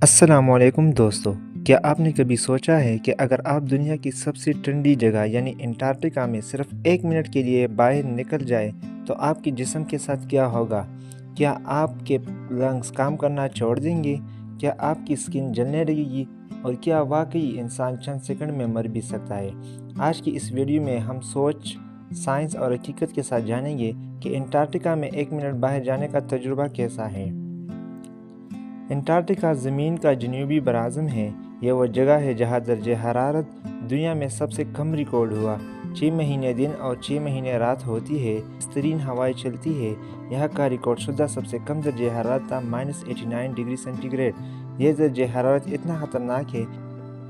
السلام علیکم دوستو، کیا آپ نے کبھی سوچا ہے کہ اگر آپ دنیا کی سب سے ٹھنڈی جگہ یعنی انٹارکٹیکا میں صرف 1 منٹ کے لیے باہر نکل جائے تو آپ کے جسم کے ساتھ کیا ہوگا؟ کیا آپ کے لنگز کام کرنا چھوڑ دیں گے؟ کیا آپ کی سکن جلنے لگے گی؟ اور کیا واقعی انسان چند سیکنڈ میں مر بھی سکتا ہے؟ آج کی اس ویڈیو میں ہم سوچ، سائنس اور حقیقت کے ساتھ جانیں گے کہ انٹارکٹیکا میں 1 منٹ باہر جانے کا تجربہ کیسا ہے۔ انٹارکٹیکا زمین کا جنوبی براعظم ہے۔ یہ وہ جگہ ہے جہاں درجہ حرارت دنیا میں سب سے کم ریکارڈ ہوا۔ 6 مہینے دن اور 6 مہینے رات ہوتی ہے، بہترین ہوائیں چلتی ہے۔ یہاں کا ریکارڈ شدہ سب سے کم درجہ حرارت تھا -89 ڈگری سینٹی گریڈ۔ یہ درجہ حرارت اتنا خطرناک ہے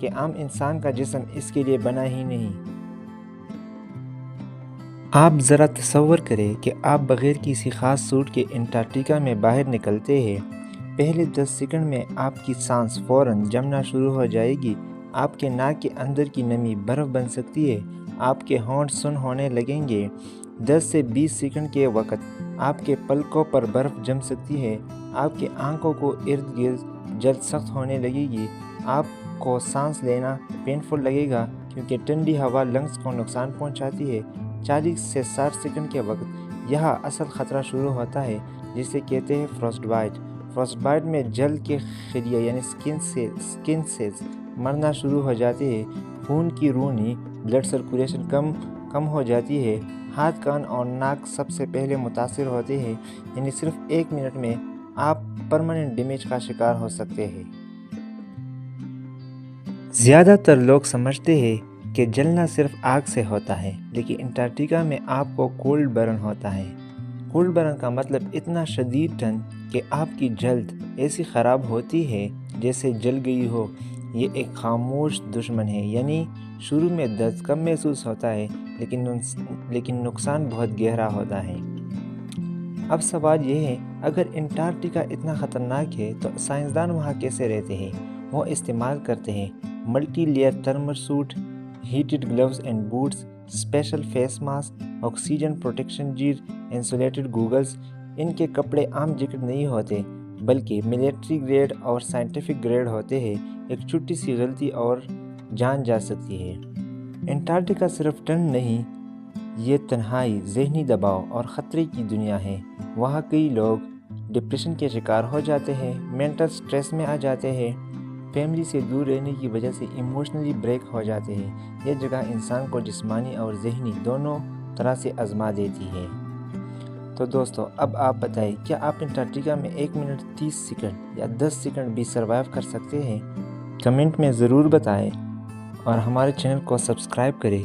کہ عام انسان کا جسم اس کے لیے بنا ہی نہیں۔ آپ ذرا تصور کریں کہ آپ بغیر کسی خاص سوٹ کے انٹارکٹیکا میں باہر نکلتے ہیں۔ پہلے 10 سیکنڈ میں آپ کی سانس فوراً جمنا شروع ہو جائے گی۔ آپ کے ناک کے اندر کی نمی برف بن سکتی ہے۔ آپ کے ہونٹ سن ہونے لگیں گے۔ 10 سے 20 سیکنڈ کے وقت آپ کے پلکوں پر برف جم سکتی ہے۔ آپ کے آنکھوں کو ارد گرد جلد سخت ہونے لگے گی۔ آپ کو سانس لینا پینفل لگے گا کیونکہ ٹھنڈی ہوا لنگز کو نقصان پہنچاتی ہے۔ 40 سے 60 سیکنڈ کے وقت یہاں اصل خطرہ شروع ہوتا ہے، جسے کہتے ہیں فروسٹ بائٹ۔ فروسٹ بائٹ میں جلد کے خلیے یعنی سکن سیلز مرنا شروع ہو جاتے ہیں۔ خون کی رونی بلڈ سرکولیشن کم ہو جاتی ہے۔ ہاتھ، کان اور ناک سب سے پہلے متاثر ہوتے ہیں، یعنی صرف 1 منٹ میں آپ پرماننٹ ڈیمیج کا شکار ہو سکتے ہیں۔ زیادہ تر لوگ سمجھتے ہیں کہ جلنا صرف آگ سے ہوتا ہے، لیکن انٹارکٹیکا میں آپ کو کولڈ برن ہوتا ہے۔ کولڈ برن کا مطلب اتنا شدید ٹھنڈ کہ آپ کی جلد ایسی خراب ہوتی ہے جیسے جل گئی ہو۔ یہ ایک خاموش دشمن ہے، یعنی شروع میں درد کم محسوس ہوتا ہے لیکن نقصان بہت گہرا ہوتا ہے۔ اب سوال یہ ہے، اگر انٹارکٹیکا اتنا خطرناک ہے تو سائنسدان وہاں کیسے رہتے ہیں؟ وہ استعمال کرتے ہیں multi layer thermal suit, heated gloves and boots, special face mask, oxygen protection gear, insulated goggles. ان کے کپڑے عام جیکٹ نہیں ہوتے بلکہ ملٹری گریڈ اور سائنٹیفک گریڈ ہوتے ہیں۔ ایک چھوٹی سی غلطی اور جان جا سکتی ہے۔ انٹارکٹیکا صرف ٹھنڈ نہیں، یہ تنہائی، ذہنی دباؤ اور خطرے کی دنیا ہے۔ وہاں کئی لوگ ڈپریشن کے شکار ہو جاتے ہیں، مینٹل سٹریس میں آ جاتے ہیں، فیملی سے دور رہنے کی وجہ سے ایموشنلی بریک ہو جاتے ہیں۔ یہ جگہ انسان کو جسمانی اور ذہنی دونوں طرح سے آزما دیتی ہے۔ تو دوستو، اب آپ بتائیں، کیا آپ انٹارکٹیکا میں 1 منٹ 30 سیکنڈ یا 10 سیکنڈ بھی سروائیو کر سکتے ہیں؟ کمنٹ میں ضرور بتائیں اور ہمارے چینل کو سبسکرائب کریں